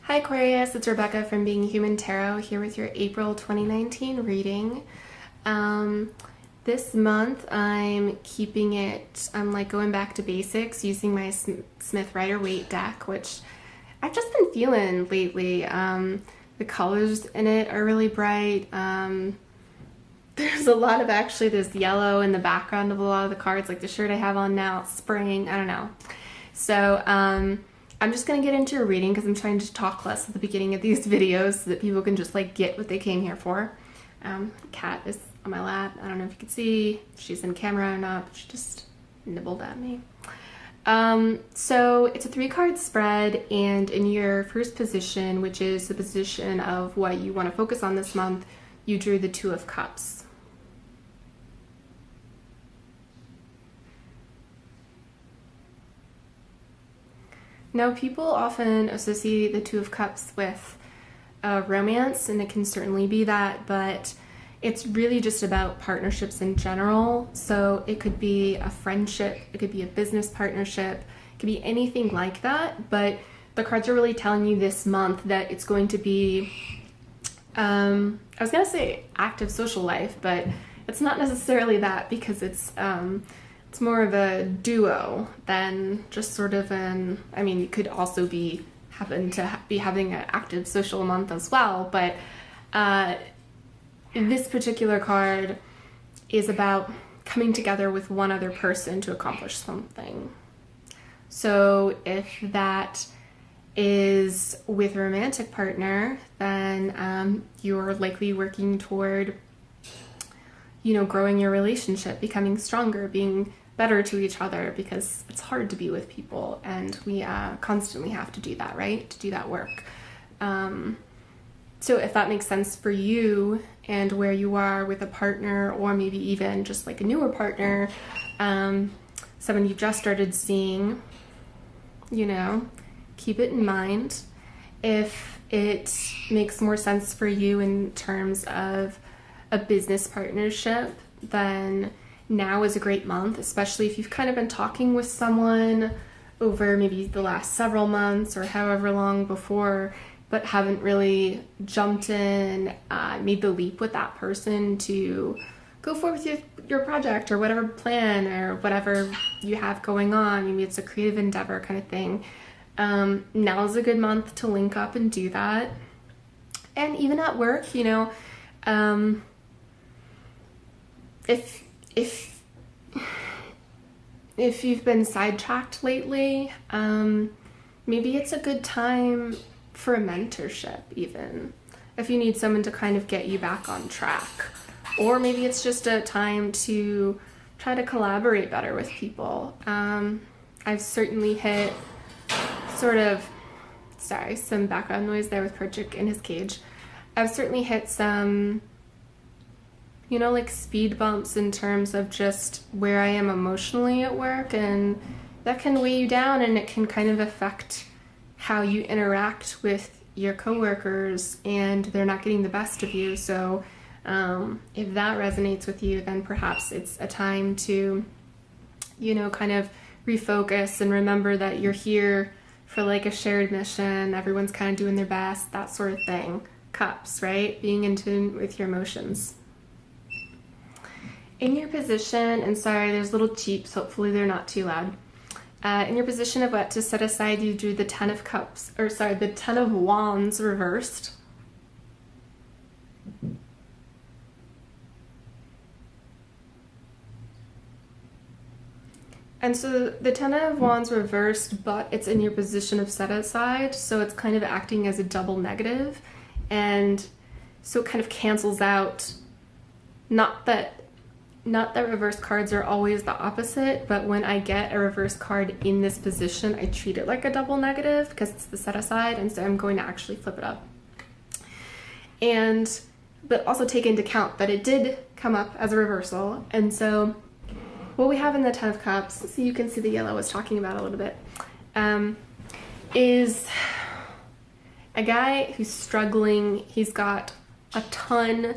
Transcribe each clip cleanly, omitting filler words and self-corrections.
Hi Aquarius, it's Rebecca from Being Human Tarot here with your April 2019 reading. This month I'm going back to basics using my Smith-Rider-Waite deck, which I've just been feeling lately. The colors in it are really bright. There's there's yellow in the background of a lot of the cards, like the shirt I have on now, it's spring, I don't know. So, I'm just going to get into a reading because I'm trying to talk less at the beginning of these videos so that people can just get what they came here for. Cat is on my lap. I don't know if you can see if she's in camera or not, but she just nibbled at me. So it's a 3-card spread, and in your first position, which is the position of what you want to focus on this month, you drew the 2 of Cups. Now, people often associate the 2 of Cups with romance, and it can certainly be that, but it's really just about partnerships in general. So it could be a friendship, it could be a business partnership, it could be anything like that, but the cards are really telling you this month that it's going to be, I was going to say active social life, but it's not necessarily that because it's more of a duo than just sort of you could also be having an active social month as well, but this particular card is about coming together with one other person to accomplish something. So if that is with a romantic partner, then you're likely working toward, growing your relationship, becoming stronger, being better to each other, because it's hard to be with people and we constantly have to do that, right? To do that work. So if that makes sense for you and where you are with a partner, or maybe even just like a newer partner, someone you just started seeing, keep it in mind. If it makes more sense for you in terms of a business partnership, then now is a great month, especially if you've kind of been talking with someone over maybe the last several months or however long before, but haven't really jumped in, made the leap with that person to go forward with your project or whatever plan or whatever you have going on. Maybe it's a creative endeavor kind of thing. Now is a good month to link up and do that. And even at work, if you've been sidetracked lately, maybe it's a good time for a mentorship, even if you need someone to kind of get you back on track. Or maybe it's just a time to try to collaborate better with people. I've certainly hit some background noise there with Perchik in his cage. I've certainly hit some speed bumps in terms of just where I am emotionally at work, and that can weigh you down, and it can kind of affect how you interact with your coworkers, and they're not getting the best of you. So if that resonates with you, then perhaps it's a time to, kind of refocus and remember that you're here for a shared mission. Everyone's kind of doing their best, that sort of thing. Cups, right? Being in tune with your emotions. In your position, and sorry, there's little cheeps, hopefully they're not too loud. In your position of what to set aside, you drew the 10 of Cups, the 10 of Wands reversed. And so the 10 of Wands reversed, but it's in your position of set aside, so it's kind of acting as a double negative, and so it kind of cancels out, not that reverse cards are always the opposite, but when I get a reverse card in this position, I treat it like a double negative because it's the set aside, and so I'm going to actually flip it up. But also take into account that it did come up as a reversal, and so what we have in the 10 of Cups, so you can see the yellow I was talking about a little bit, is a guy who's struggling. He's got a ton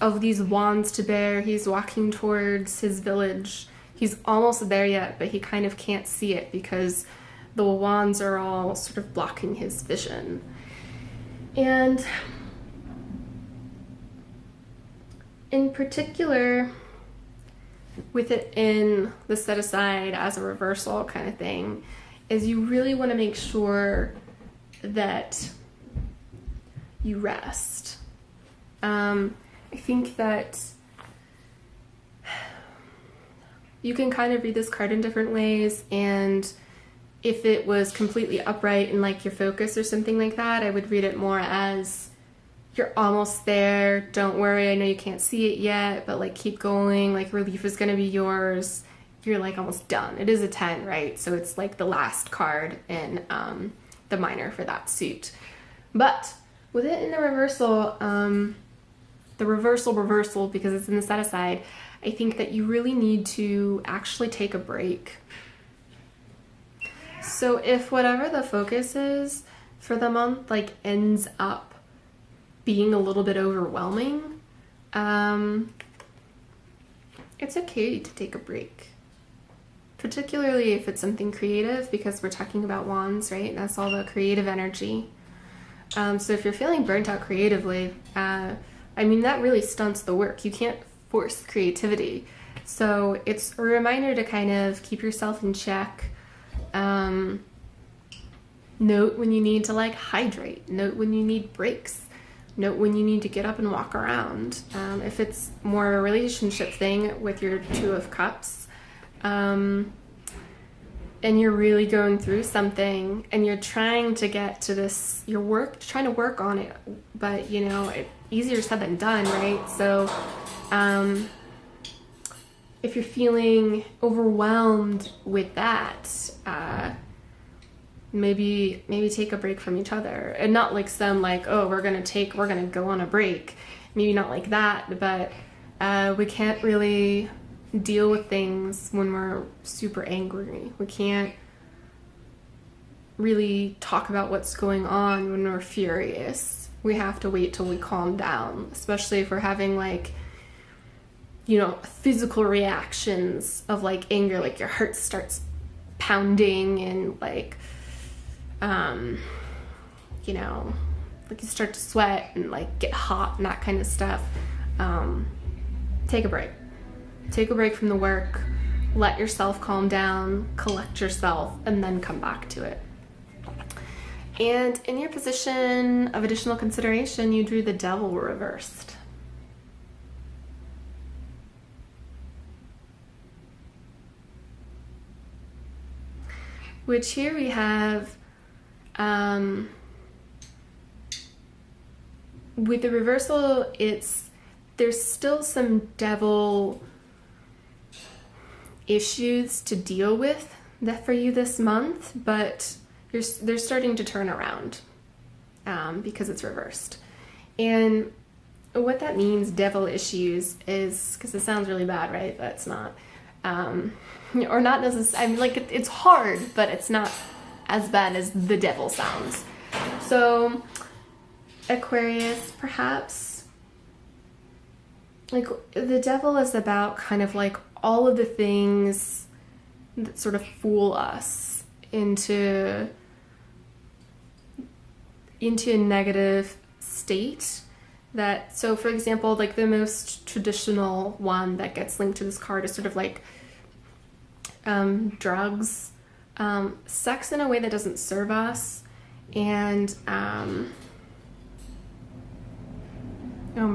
of these wands to bear. He's walking towards his village. He's almost there yet, but he kind of can't see it because the wands are all sort of blocking his vision. And in particular, with it in the set aside as a reversal kind of thing, is you really want to make sure that you rest. I think that you can kind of read this card in different ways, and if it was completely upright and like your focus or something like that, I would read it more as you're almost there. Don't worry, I know you can't see it yet, but like keep going, like relief is going to be yours. You're like almost done. It is a 10, right? So it's like the last card in the minor for that suit. But with it in the reversal, because it's in the set aside, I think that you really need to actually take a break. So if whatever the focus is for the month like ends up being a little bit overwhelming, it's okay to take a break. Particularly if it's something creative, because we're talking about wands, right? That's all the creative energy. So if you're feeling burnt out creatively, that really stunts the work. You can't force creativity. So it's a reminder to kind of keep yourself in check. Note when you need to like hydrate. Note when you need breaks. Note when you need to get up and walk around. If it's more a relationship thing with your Two of Cups, and you're really going through something and you're trying to get to this, trying to work on it, but it's easier said than done, right? So if you're feeling overwhelmed with that, maybe take a break from each other, and not like some like, oh, we're gonna go on a break. Maybe not like that, but we can't really deal with things when we're super angry. We can't really talk about what's going on when we're furious. We have to wait till we calm down, especially if we're having like, physical reactions of like anger, like your heart starts pounding and like, like you start to sweat and like get hot and that kind of stuff. Take a break. Take a break from the work, let yourself calm down, collect yourself, and then come back to it. And in your position of additional consideration, you drew the Devil reversed. Which here we have, with the reversal, there's still some Devil issues to deal with that for you this month, but they're starting to turn around because it's reversed. And what that means, Devil issues, is, because it sounds really bad, right? But it's not, or not necessarily. It's hard, but it's not as bad as the devil sounds. So Aquarius, perhaps, like the devil is about kind of like all of the things that sort of fool us into a negative state. So for example, like the most traditional one that gets linked to this card is sort of like drugs, sex in a way that doesn't serve us, and I'm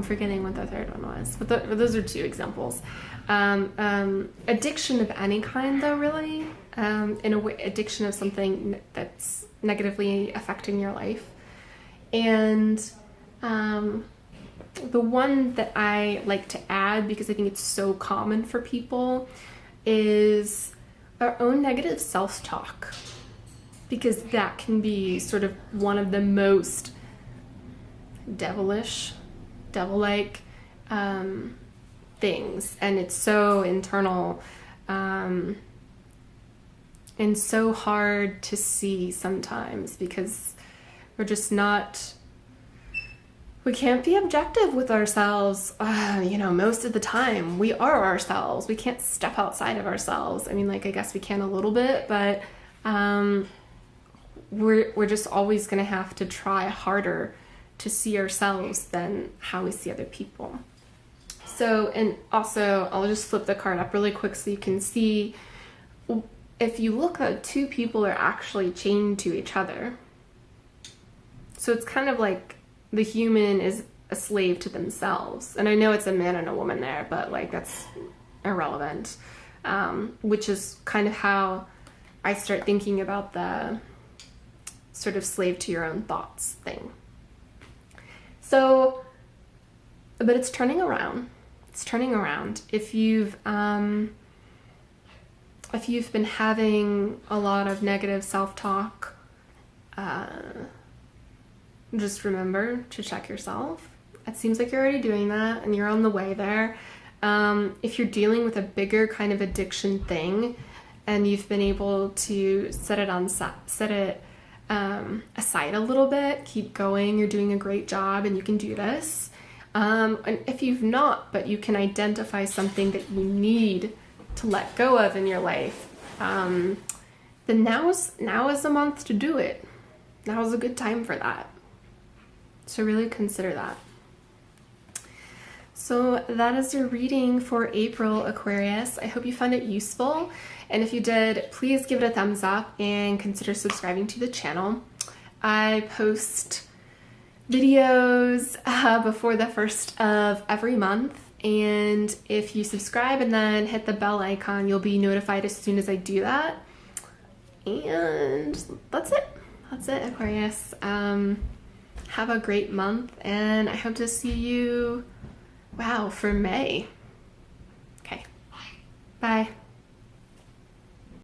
forgetting what the third one was, but those are two examples. Addiction of any kind, though, really, in a way, addiction of something that's negatively affecting your life. And the one that I like to add, because I think it's so common for people, is our own negative self-talk, because that can be sort of one of the most devil-like things, and it's so internal and so hard to see sometimes, because we're just we can't be objective with ourselves. Most of the time we are ourselves. We can't step outside of ourselves. I guess we can a little bit, but we're just always going to have to try harder to see ourselves than how we see other people. So, and also I'll just flip the card up really quick so you can see, if you look at two people are actually chained to each other. So it's kind of like the human is a slave to themselves. And I know it's a man and a woman there, but like that's irrelevant. Which is kind of how I start thinking about the sort of slave to your own thoughts thing. So, but it's turning around. It's turning around. If you've been having a lot of negative self-talk, just remember to check yourself. It seems like you're already doing that and you're on the way there. If you're dealing with a bigger kind of addiction thing and you've been able to set it aside a little bit, keep going, you're doing a great job and you can do this. And if you've not, but you can identify something that you need to let go of in your life, then now is the month to do it. Now is a good time for that. So really consider that. So that is your reading for April, Aquarius. I hope you found it useful. And if you did, please give it a thumbs up and consider subscribing to the channel. I post videos before the first of every month. And if you subscribe and then hit the bell icon, you'll be notified as soon as I do that. And that's it. That's it, Aquarius. Have a great month, and I hope to see you, for May. Okay. Bye.